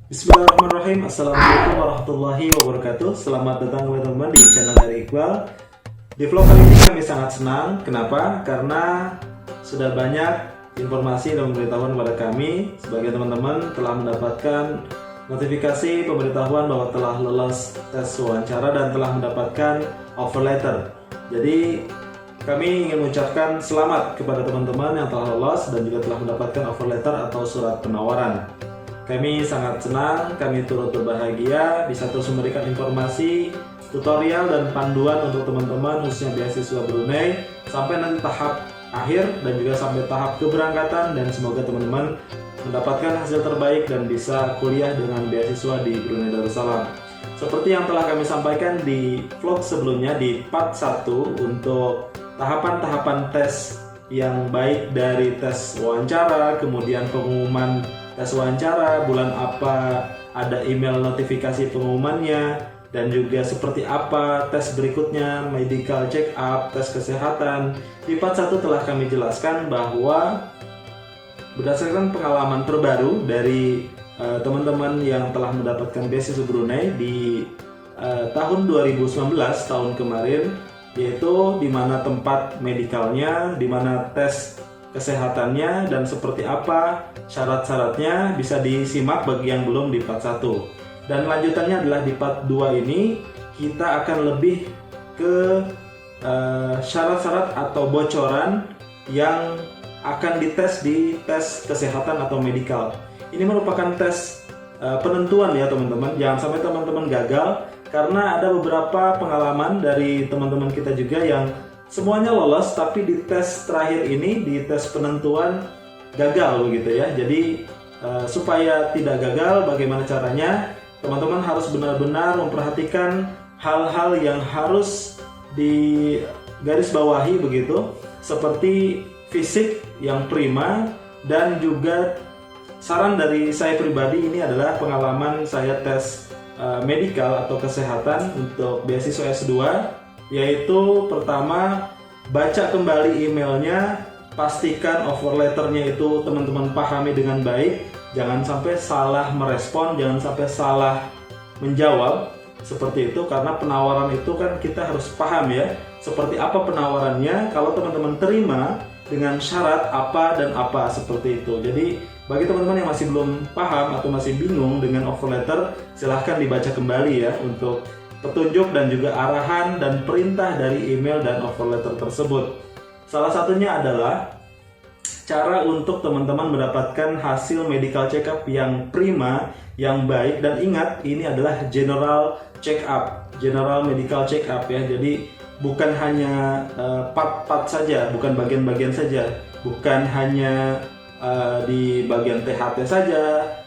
Bismillahirrahmanirrahim. Assalamualaikum warahmatullahi wabarakatuh. Selamat datang teman-teman di channel dari Iqbal. Di vlog kali ini kami sangat senang. Kenapa? Karena sudah banyak informasi dan pemberitahuan kepada kami sebagai teman-teman telah mendapatkan notifikasi pemberitahuan bahwa telah lolos tes wawancara dan telah mendapatkan offer letter. Jadi kami ingin mengucapkan selamat kepada teman-teman yang telah lolos dan juga telah mendapatkan offer letter atau surat penawaran. Kami sangat senang, kami turut berbahagia bisa terus memberikan informasi, tutorial dan panduan untuk teman-teman khususnya beasiswa Brunei sampai nanti tahap akhir dan juga sampai tahap keberangkatan, dan semoga teman-teman mendapatkan hasil terbaik dan bisa kuliah dengan beasiswa di Brunei Darussalam. Seperti yang telah kami sampaikan di vlog sebelumnya di part 1 untuk tahapan-tahapan tes yang baik dari tes wawancara, kemudian pengumuman tes wawancara, bulan apa ada email notifikasi pengumumannya, dan juga seperti apa tes berikutnya, medical check up, tes kesehatan. Di part 1 telah kami jelaskan bahwa berdasarkan pengalaman terbaru dari teman-teman yang telah mendapatkan beasiswa Brunei di tahun 2019 tahun kemarin, yaitu di mana tempat medikalnya, di mana tes kesehatannya, dan seperti apa syarat-syaratnya bisa disimak bagi yang belum di part 1. Dan lanjutannya adalah di part 2 ini kita akan lebih ke syarat-syarat atau bocoran yang akan dites di tes kesehatan atau medikal. Ini merupakan tes penentuan ya teman-teman, jangan sampai teman-teman gagal karena ada beberapa pengalaman dari teman-teman kita juga yang semuanya lolos tapi di tes terakhir ini, di tes penentuan gagal begitu ya. Jadi supaya tidak gagal, bagaimana caranya? Teman-teman harus benar-benar memperhatikan hal-hal yang harus digarisbawahi begitu, seperti fisik yang prima, dan juga saran dari saya pribadi ini adalah pengalaman saya tes medikal atau kesehatan untuk beasiswa S2, yaitu pertama, baca kembali emailnya, pastikan offer letternya itu teman-teman pahami dengan baik, jangan sampai salah merespon, jangan sampai salah menjawab seperti itu, karena penawaran itu kan kita harus paham ya seperti apa penawarannya, kalau teman-teman terima dengan syarat apa dan apa seperti itu. Jadi bagi teman-teman yang masih belum paham atau masih bingung dengan offer letter, silahkan dibaca kembali ya untuk petunjuk dan juga arahan dan perintah dari email dan offer letter tersebut. Salah satunya adalah cara untuk teman-teman mendapatkan hasil medical check up yang prima, yang baik, dan ingat ini adalah general check up, general medical check up ya. Jadi bukan hanya part-part saja, bukan bagian-bagian saja, bukan hanya di bagian THT saja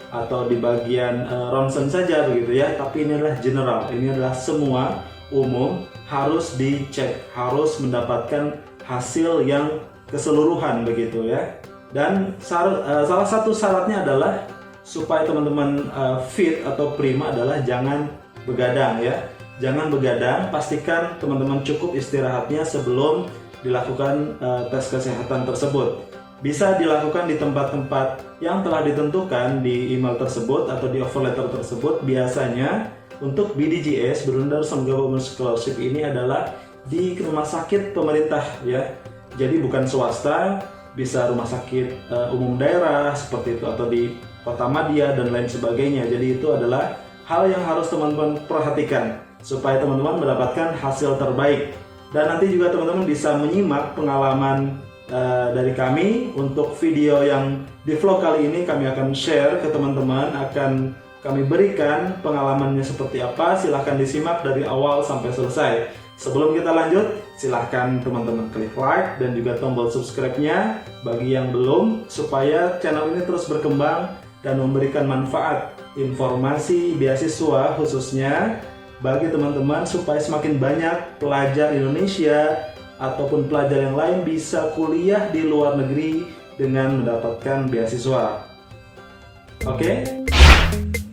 atau di bagian ronsen saja begitu ya, tapi ini adalah general, ini adalah semua umum, harus dicek, harus mendapatkan hasil yang keseluruhan begitu ya. Dan salah satu syaratnya adalah supaya teman-teman fit atau prima adalah jangan begadang ya, jangan begadang, pastikan teman-teman cukup istirahatnya sebelum dilakukan tes kesehatan tersebut. Bisa dilakukan di tempat-tempat yang telah ditentukan di email tersebut atau di offer letter tersebut. Biasanya untuk BDJS, Brunei Darussalam Government Scholarship, ini adalah di rumah sakit pemerintah ya. Jadi bukan swasta, bisa rumah sakit umum daerah seperti itu, atau di Kota Madya dan lain sebagainya. Jadi itu adalah hal yang harus teman-teman perhatikan supaya teman-teman mendapatkan hasil terbaik. Dan nanti juga teman-teman bisa menyimak pengalaman dari kami untuk video yang di vlog kali ini. Kami akan share ke teman-teman, akan kami berikan pengalamannya seperti apa. Silahkan disimak dari awal sampai selesai. Sebelum kita lanjut, silahkan teman-teman klik like dan juga tombol subscribe-nya bagi yang belum, supaya channel ini terus berkembang dan memberikan manfaat informasi beasiswa khususnya bagi teman-teman, supaya semakin banyak pelajar Indonesia ataupun pelajar yang lain bisa kuliah di luar negeri dengan mendapatkan beasiswa. Oke?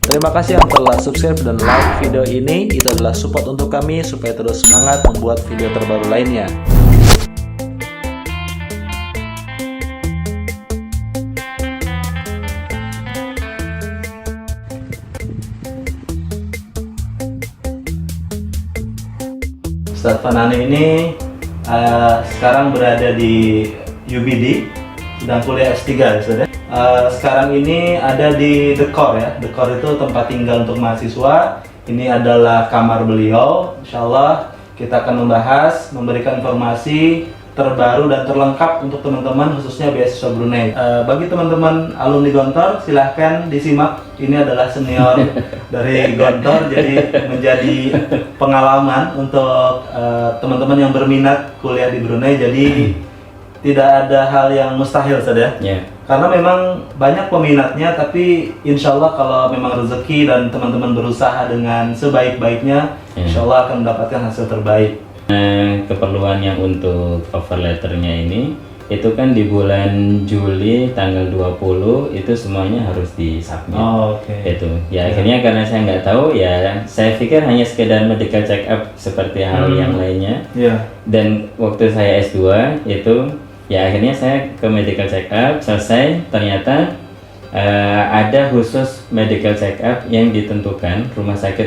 Terima kasih yang telah subscribe dan like video ini. Itu adalah support untuk kami supaya terus semangat membuat video terbaru lainnya. Ustadz Fanani ini sekarang berada di UBD, sedang kuliah S3 Ustadz ya. Sekarang ini ada di The Core ya. The Core itu tempat tinggal untuk mahasiswa. Ini adalah kamar beliau. Insyaallah kita akan memberikan informasi terbaru dan terlengkap untuk teman-teman khususnya beasiswa Brunei. Bagi teman-teman alumni Gontor silahkan disimak. Ini adalah senior dari Gontor, jadi menjadi pengalaman untuk teman-teman yang berminat kuliah di Brunei. Jadi tidak ada hal yang mustahil saja. Karena memang banyak peminatnya, tapi insya Allah kalau memang rezeki dan teman-teman berusaha dengan sebaik-baiknya, insya Allah akan mendapatkan hasil terbaik. Keperluan yang untuk cover letternya ini itu kan di bulan Juli tanggal 20 itu semuanya harus disubmit. Itu ya akhirnya karena saya nggak tahu ya, saya pikir hanya sekedar medical check up seperti hal yang lainnya. Dan waktu saya S2 itu ya akhirnya saya ke medical check up, selesai ternyata ada khusus medical check up yang ditentukan, rumah sakit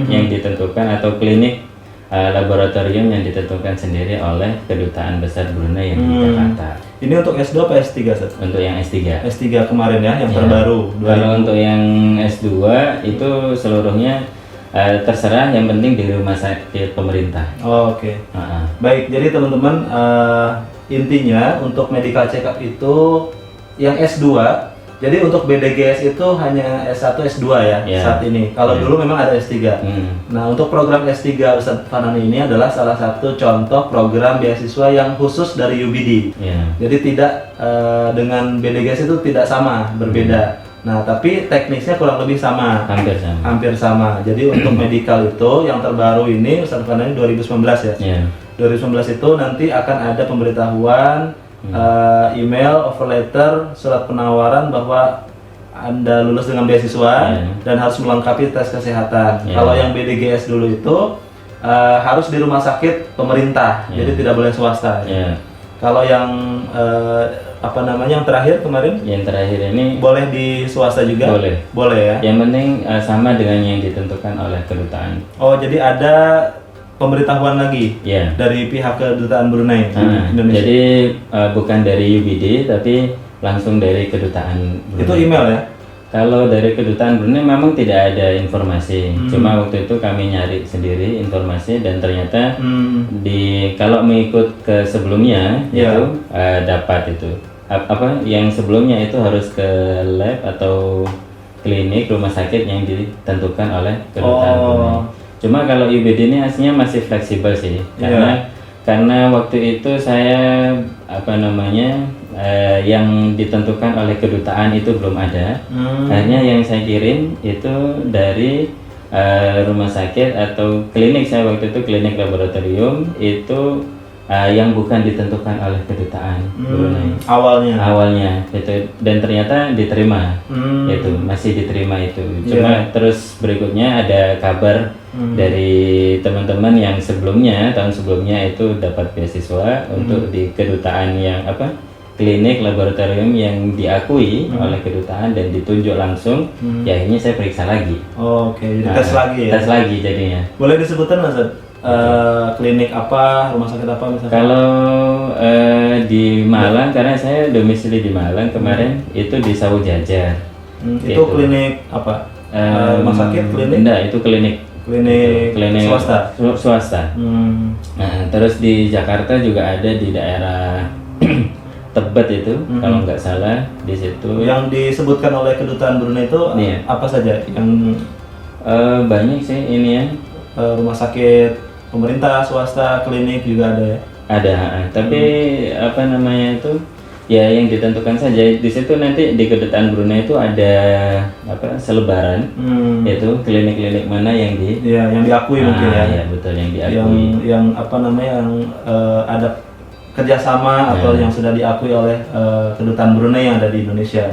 yang ditentukan atau klinik laboratorium yang ditentukan sendiri oleh Kedutaan Besar Brunei yang di Jakarta. Ini untuk S2 apa S3, Seth? Untuk yang S3. S3 kemarin ya, yang terbaru. Kalau untuk yang S2 itu seluruhnya terserah, yang penting di rumah sakit pemerintah. Baik, jadi teman-teman intinya untuk medical check up itu yang S2. Jadi untuk BDGS itu hanya S1, S2 ya saat ini. Kalau dulu memang ada S3. Nah, untuk program S3 Ustadz Fanani ini adalah salah satu contoh program beasiswa yang khusus dari UBD. Jadi tidak dengan BDGS itu tidak sama, berbeda. Nah, tapi teknisnya kurang lebih sama. Hampir sama. Jadi untuk medical itu yang terbaru ini Ustadz Fanani 2019 ya. 2019 itu nanti akan ada pemberitahuan email, offer letter, surat penawaran bahwa Anda lulus dengan beasiswa dan harus melengkapi tes kesehatan. Kalau yang BDGS dulu itu harus di rumah sakit pemerintah, jadi tidak boleh swasta. Kalau yang yang terakhir kemarin? Yang terakhir ini boleh di swasta juga? Boleh ya. Yang penting sama dengan yang ditentukan oleh kedutaan. Oh, jadi ada pemberitahuan lagi dari pihak Kedutaan Brunei Indonesia. Jadi bukan dari UBD tapi langsung dari Kedutaan Brunei. Itu email ya? Kalau dari Kedutaan Brunei memang tidak ada informasi. Cuma waktu itu kami nyari sendiri informasi dan ternyata kalau mengikut ke sebelumnya itu dapat itu. Yang sebelumnya itu harus ke lab atau klinik rumah sakit yang ditentukan oleh Kedutaan Brunei. Cuma kalau UBD ini aslinya masih fleksibel sih, karena waktu itu saya yang ditentukan oleh kedutaan itu belum ada. Akhirnya yang saya kirim itu dari rumah sakit atau klinik, saya waktu itu klinik laboratorium itu yang bukan ditentukan oleh kedutaan Brunei. Awalnya itu, dan ternyata diterima. Itu masih diterima itu. Cuma terus berikutnya ada kabar dari teman-teman yang tahun sebelumnya itu dapat beasiswa untuk di kedutaan yang klinik laboratorium yang diakui oleh kedutaan dan ditunjuk langsung. Ya akhirnya saya periksa lagi. Jadi tes lagi ya? Tes lagi jadinya. Boleh disebutkan Mas? Klinik apa, rumah sakit apa misalnya? Kalau di Malang, karena saya domisili di Malang kemarin, itu di Sawu Jajar. Itu klinik apa? Rumah sakit, klinik? Enggak, itu klinik swasta. Nah, terus di Jakarta juga ada di daerah Tebet itu, kalau nggak salah di situ. Yang disebutkan oleh Kedutaan Brunei itu apa saja? Yang banyak sih ini ya. Rumah sakit pemerintah, swasta, klinik juga ada ya? Ada, tapi itu ya yang ditentukan saja. Di situ nanti di Kedutaan Brunei itu ada selebaran, yaitu klinik-klinik mana yang diakui mungkin ya. Ya betul, yang diakui. Yang ada kerjasama atau yang sudah diakui oleh Kedutaan Brunei yang ada di Indonesia.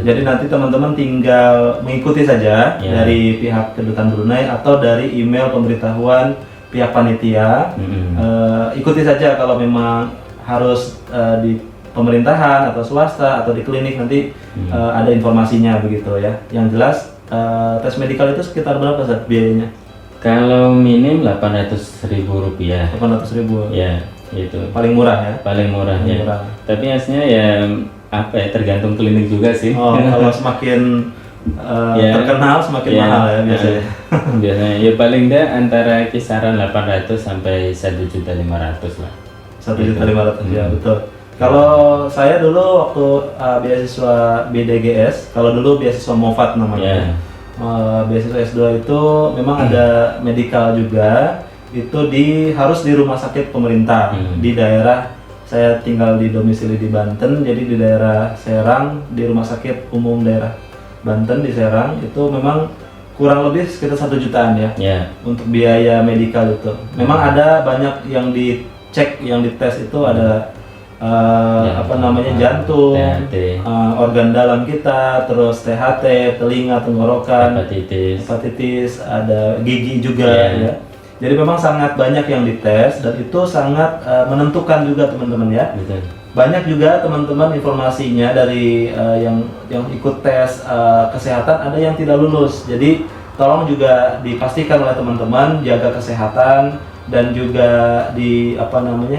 Jadi nanti teman-teman tinggal mengikuti saja dari pihak Kedutaan Brunei atau dari email pemberitahuan pihak panitia. Ikuti saja kalau memang harus di pemerintahan atau swasta atau di klinik, nanti ada informasinya begitu ya. Yang jelas tes medikal itu sekitar berapa biayanya? Kalau minim 800.000 rupiah. 800.000. Ya, itu Paling murah ya. paling murah Paling ya. murah. Tapi aslinya ya apa ya, tergantung klinik juga sih. Oh, kalau semakin Ya. terkenal semakin Ya, mahal ya biasanya. Biasanya ya paling enggak antara kisaran 800 sampai 1.500.000 lah. 1.500.000 ya, betul. Kalau saya dulu waktu beasiswa BDGS, kalau dulu beasiswa MOFAT namanya. Ya. Beasiswa S2 itu memang ada medical juga, itu harus di rumah sakit pemerintah di daerah. Saya tinggal di domisili di Banten, jadi di daerah Serang, di rumah sakit umum daerah Banten di Serang itu memang kurang lebih sekitar 1 jutaan ya. Ya. Untuk biaya medikal itu. Memang ada banyak yang dicek, yang dites itu ada jantung, THT, organ dalam kita, terus THT, telinga, tenggorokan, hepatitis, ada gigi juga ya. Jadi memang sangat banyak yang dites dan itu sangat menentukan juga teman-teman ya. Betul. Banyak juga teman-teman informasinya dari yang ikut tes kesehatan ada yang tidak lulus. Jadi tolong juga dipastikan oleh teman-teman jaga kesehatan dan juga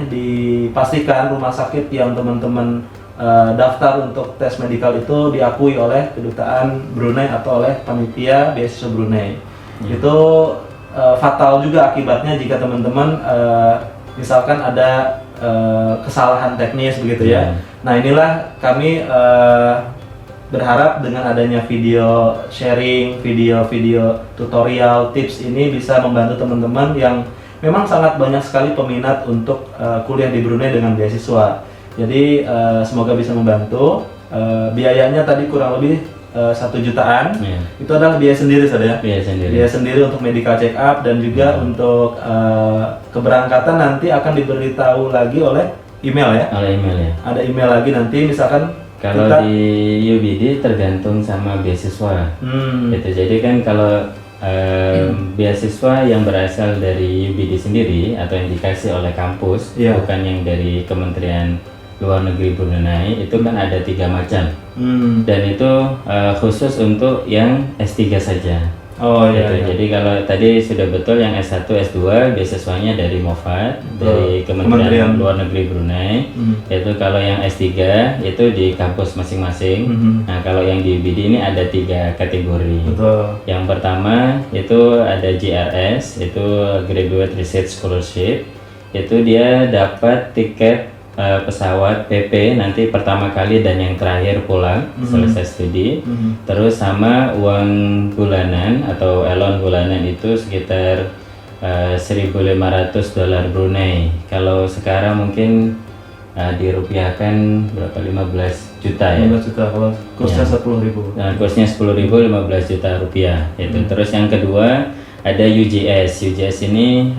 dipastikan rumah sakit yang teman-teman daftar untuk tes medikal itu diakui oleh kedutaan Brunei atau oleh panitia beasiswa Brunei. Itu fatal juga akibatnya jika teman-teman misalkan ada kesalahan teknis begitu ya. Nah, inilah kami berharap dengan adanya video sharing, video-video tutorial, tips ini bisa membantu teman-teman yang memang sangat banyak sekali peminat untuk kuliah di Brunei dengan beasiswa. Jadi semoga bisa membantu. Biayanya tadi kurang lebih 1 jutaan. Itu adalah biaya sendiri saja ya. Biaya sendiri untuk medical check up dan juga untuk keberangkatan nanti akan diberitahu lagi oleh email ya. Oleh email ya. Ada email lagi nanti misalkan kalau di UBD tergantung sama beasiswa. Gitu. Jadi kan kalau beasiswa yang berasal dari UBD sendiri atau yang dikasih oleh kampus, bukan yang dari Kementerian Luar Negeri Brunei, itu kan ada 3 macam. Dan itu khusus untuk yang S3 saja. Oh iya, gitu. iya. Jadi kalau tadi sudah betul yang S1, S2 beasiswanya dari MOFAT, dari Kementerian Luar Negeri Brunei. Yaitu kalau yang S3 itu di kampus masing-masing. Nah, kalau yang di UBD ini ada 3 kategori. Betul. Yang pertama itu ada GRS, itu Graduate Research Scholarship. Itu dia dapat tiket pesawat PP nanti pertama kali dan yang terakhir pulang selesai studi. Terus sama uang bulanan atau elon bulanan itu sekitar $1.500 Brunei. Kalau sekarang mungkin dirupiahkan berapa, 15 juta ya. 15 juta kalau kursnya 10.000. Nah, kursnya 10.000, 15 juta rupiah itu. Terus yang kedua ada UGS. UGS ini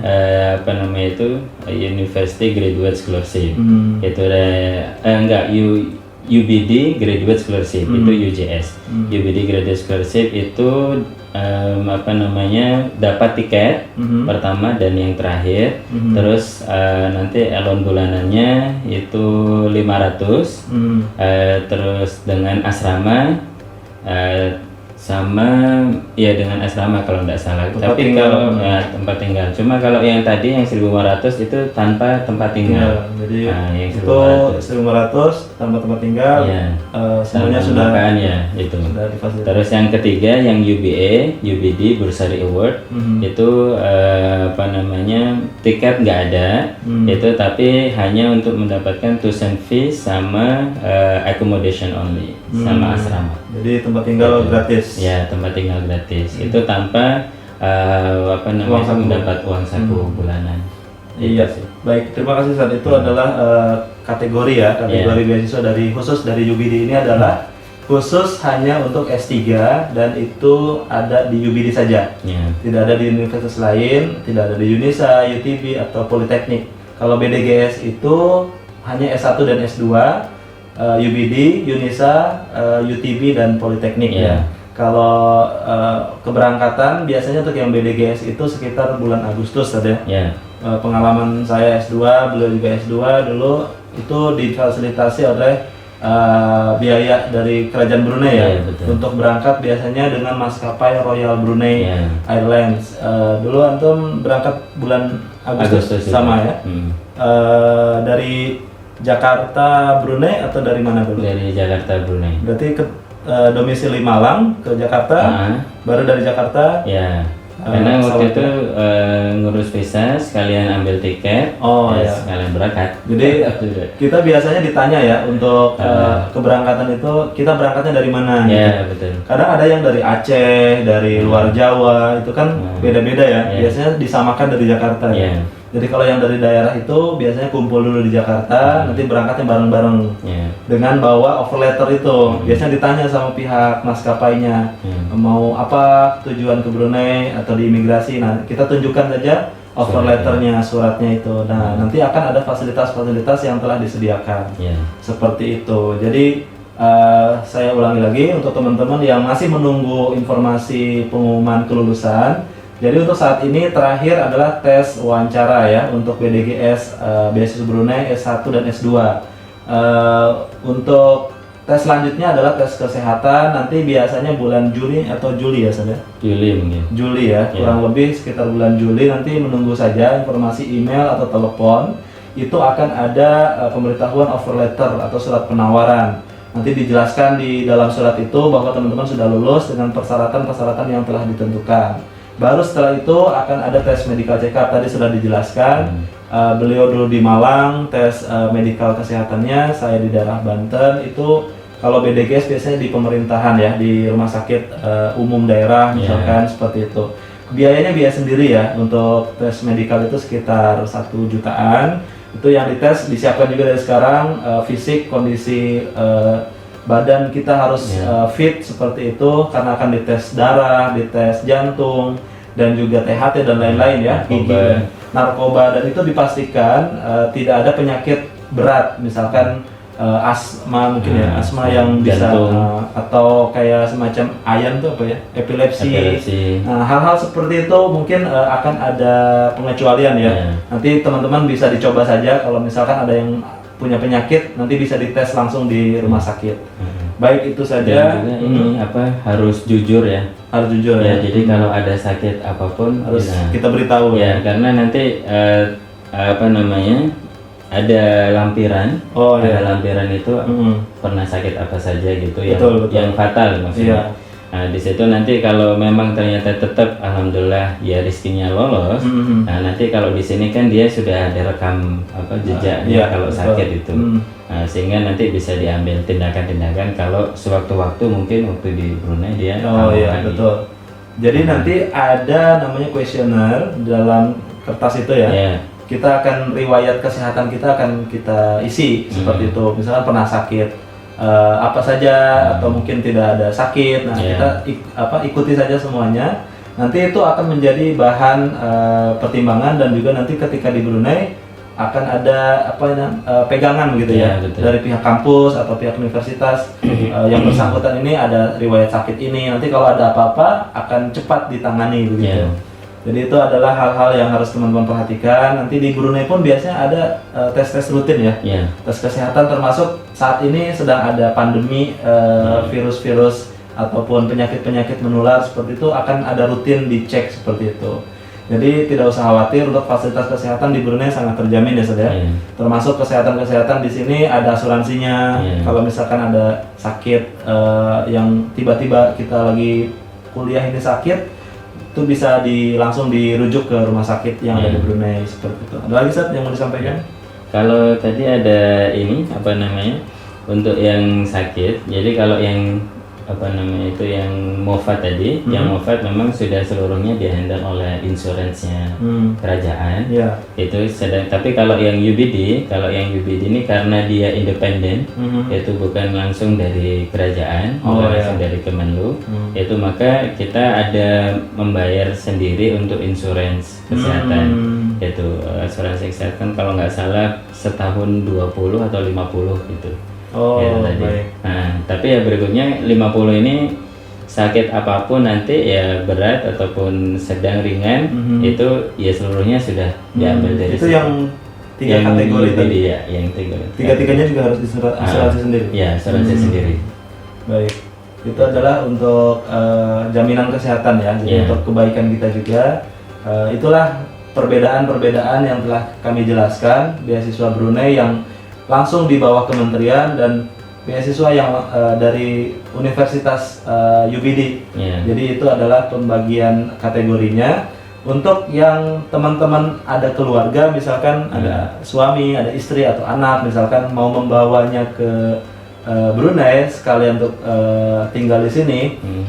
University Graduate Scholarship. Itu UBD Graduate Scholarship itu UGS. UBD Graduate Scholarship itu dapat tiket pertama dan yang terakhir. Terus nanti elon bulanannya itu 500. Terus dengan asrama sama ya dengan asrama kalau tidak salah. Tapi kalau tempat tinggal. Cuma kalau yang tadi yang 1.500 itu tanpa tempat tinggal. Jadi yang itu 1.500 tanpa tempat tinggal. Semuanya sudah itu. Sudah difasilitasi. Terus yang ketiga yang UBA, UBD Bursary Award itu tiket nggak ada. Itu tapi hanya untuk mendapatkan tuition fees sama accommodation only sama asrama. Jadi tempat tinggal gratis. Ya, tempat tinggal gratis. Itu tanpa mendapat uang saku bulanan. Iya sih. Baik, terima kasih San. Itu adalah kategori beasiswa khusus dari UBD ini adalah khusus hanya untuk S3 dan itu ada di UBD saja. Tidak ada di universitas lain, tidak ada di Unisa, UTB atau Politeknik. Kalau BDGS itu hanya S1 dan S2, UBD, Unisa, UTB dan Politeknik ya. Kalau keberangkatan biasanya untuk yang BDGS itu sekitar bulan Agustus saja. Pengalaman saya S2, beliau juga S2 dulu itu difasilitasi oleh biaya dari kerajaan Brunei ya. Iya, betul. Untuk berangkat biasanya dengan maskapai Royal Brunei Iya. Airlines. Dulu antum berangkat bulan Agustus itu. sama ya. Dari Jakarta Brunei atau dari mana dulu? Dari Jakarta Brunei. Berarti ke domisili Malang ke Jakarta, baru dari Jakarta. Ya. Karena waktu itu ngurus visa sekalian ambil tiket, ya. sekalian berangkat. Jadi kita biasanya ditanya ya untuk keberangkatan itu kita berangkatnya dari mana? Ya, gitu. betul. Kadang ada yang dari Aceh, dari luar Jawa, itu kan beda-beda ya. Biasanya disamakan dari Jakarta. Ya. Jadi kalau yang dari daerah itu biasanya kumpul dulu di Jakarta, nanti berangkatnya bareng-bareng dengan bawa offer letter itu. Biasanya ditanya sama pihak maskapainya mau apa tujuan ke Brunei atau di imigrasi. Nah kita tunjukkan saja offer letternya, suratnya itu. Nah nanti akan ada fasilitas-fasilitas yang telah disediakan. Seperti itu. Jadi saya ulangi lagi untuk teman-teman yang masih menunggu informasi pengumuman kelulusan. Jadi untuk saat ini terakhir adalah tes wawancara ya untuk BDGS beasiswa Brunei S1 dan S2. Untuk tes selanjutnya adalah tes kesehatan, nanti biasanya bulan Juli atau Juli ya saudara? Juli mungkin. Juli ya, kurang lebih sekitar bulan Juli. Nanti menunggu saja informasi email atau telepon. Itu akan ada pemberitahuan offer letter atau surat penawaran. Nanti dijelaskan di dalam surat itu bahwa teman-teman sudah lulus dengan persyaratan-persyaratan yang telah ditentukan. Baru setelah itu akan ada tes medical check up, tadi sudah dijelaskan. Beliau dulu di Malang, tes medical kesehatannya, saya di daerah Banten. Itu kalau BDGS biasanya di pemerintahan ya, di rumah sakit umum daerah misalkan seperti itu. Biayanya biaya sendiri ya, untuk tes medical itu sekitar 1 jutaan. Itu yang dites, disiapkan juga dari sekarang, fisik, kondisi badan kita harus fit seperti itu, karena akan dites darah, dites jantung, dan juga THT dan lain-lain ya, gigi, narkoba, dan itu dipastikan tidak ada penyakit berat, misalkan asma mungkin ya, asma yang bisa atau kayak semacam ayan tuh apa ya, epilepsi. Nah, hal-hal seperti itu mungkin akan ada pengecualian ya. Nanti teman-teman bisa dicoba saja kalau misalkan ada yang punya penyakit, nanti bisa dites langsung di rumah sakit. Baik, itu saja. Dan juga ini harus jujur ya. Harus jujur ya. Jadi kalau ada sakit apapun harus kita beritahu ya. Karena nanti ada lampiran. Ada lampiran itu pernah sakit apa saja gitu, yang fatal maksudnya. Nah di situ nanti kalau memang ternyata tetap alhamdulillah ya rezekinya lolos. Nah nanti kalau di sini kan dia sudah ada rekam jejaknya kalau sakit itu. Nah, sehingga nanti bisa diambil tindakan-tindakan kalau sewaktu-waktu mungkin waktu di Brunei dia betul. Jadi nanti ada namanya kuesioner dalam kertas itu ya. Kita akan riwayat kesehatan kita akan kita isi seperti itu. Misalkan pernah sakit apa saja atau mungkin tidak ada sakit. Nah, kita ikuti saja semuanya. Nanti itu akan menjadi bahan pertimbangan, dan juga nanti ketika di Brunei akan ada pegangan gitu ya, dari pihak kampus atau pihak universitas yang bersangkutan ini ada riwayat sakit ini. Nanti kalau ada apa-apa akan cepat ditangani begitu. Jadi itu adalah hal-hal yang harus teman-teman perhatikan. Nanti di Brunei pun biasanya ada tes-tes rutin ya, tes kesehatan, termasuk saat ini sedang ada pandemi virus-virus ataupun penyakit-penyakit menular seperti itu, akan ada rutin dicek seperti itu. Jadi tidak usah khawatir, untuk fasilitas kesehatan di Brunei sangat terjamin ya saudara. Termasuk kesehatan-kesehatan di sini ada asuransinya. Kalau misalkan ada sakit yang tiba-tiba kita lagi kuliah ini sakit, itu bisa langsung dirujuk ke rumah sakit yang ada di Brunei seperti itu. Ada lagi Seth yang mau disampaikan? Kalau tadi ada ini untuk yang sakit. Jadi kalau yang yang mofat tadi, yang mofat memang sudah seluruhnya dihandle oleh insuransinya kerajaan. Itu tapi kalau yang UBD ini karena dia independen, itu bukan langsung dari kerajaan, bukan langsung dari Kemenlu, itu maka kita ada membayar sendiri untuk insurans kesehatan. Itu asuransi kesehatan kalau nggak salah setahun 20 atau 50 gitu. Baik. Nah, tapi ya berikutnya 50 ini sakit apapun nanti ya berat ataupun sedang ringan, itu ya seluruhnya sudah diambil dari itu situ. Yang tiga yang kategori UBD, tadi. ya, yang Tiga-tiganya juga harus asuransi sendiri. Ya, asuransi sendiri. Baik, itu adalah untuk jaminan kesehatan ya, jadi untuk kebaikan kita juga. Itulah perbedaan-perbedaan yang telah kami jelaskan, beasiswa Brunei yang langsung di bawah kementerian dan beasiswa yang dari Universitas UBD. Jadi itu adalah pembagian kategorinya. Untuk yang teman-teman ada keluarga, misalkan ada suami, ada istri atau anak, misalkan mau membawanya ke Brunei sekalian untuk tinggal di sini,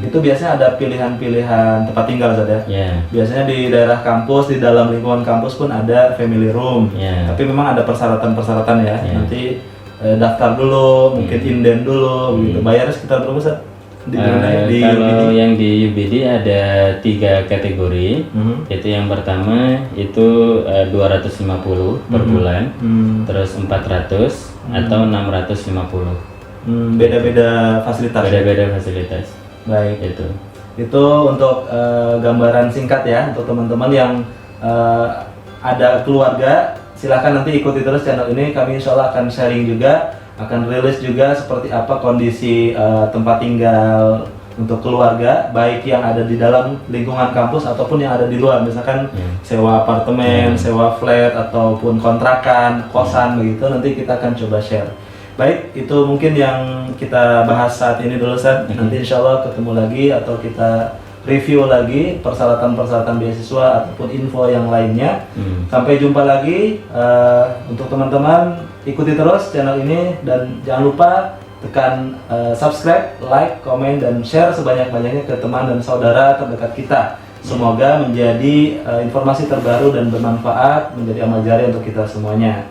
itu biasanya ada pilihan-pilihan tempat tinggal saja. Biasanya di daerah kampus, di dalam lingkungan kampus pun ada family room. Tapi memang ada persyaratan-persyaratan ya. Nanti daftar dulu, mungkin inden dulu, begitu. Bayarnya sekitar berapa Ustaz? Di Brunei, di kalau UBD? yang di UBD ada 3 kategori. Itu yang pertama itu 250 per bulan, terus 400 atau 650. Beda-beda fasilitas. Beda-beda fasilitas. Baik. Itu untuk gambaran singkat ya untuk teman-teman yang ada keluarga. Silahkan nanti ikuti terus channel ini. Kami insya Allah akan sharing juga, akan rilis juga seperti apa kondisi tempat tinggal untuk keluarga, baik yang ada di dalam lingkungan kampus ataupun yang ada di luar, misalkan sewa apartemen, sewa flat ataupun kontrakan, kosan begitu. Nanti kita akan coba share. Baik, itu mungkin yang kita bahas saat ini dulu Ustaz. Nanti insya Allah ketemu lagi atau kita review lagi persyaratan-persyaratan beasiswa ataupun info yang lainnya. Sampai jumpa lagi. Untuk teman-teman, ikuti terus channel ini dan jangan lupa tekan subscribe, like, komen, dan share sebanyak-banyaknya ke teman dan saudara terdekat kita. Semoga menjadi informasi terbaru dan bermanfaat, menjadi amal jariah untuk kita semuanya.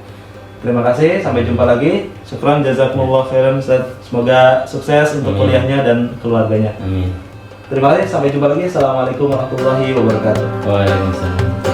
Terima kasih, sampai jumpa lagi. Syukran, jazakumullah khairan Ustaz. Semoga sukses untuk kuliahnya dan keluarganya. Amin. Terima kasih, sampai jumpa lagi. Assalamualaikum warahmatullahi wabarakatuh. Waalaikumsalam.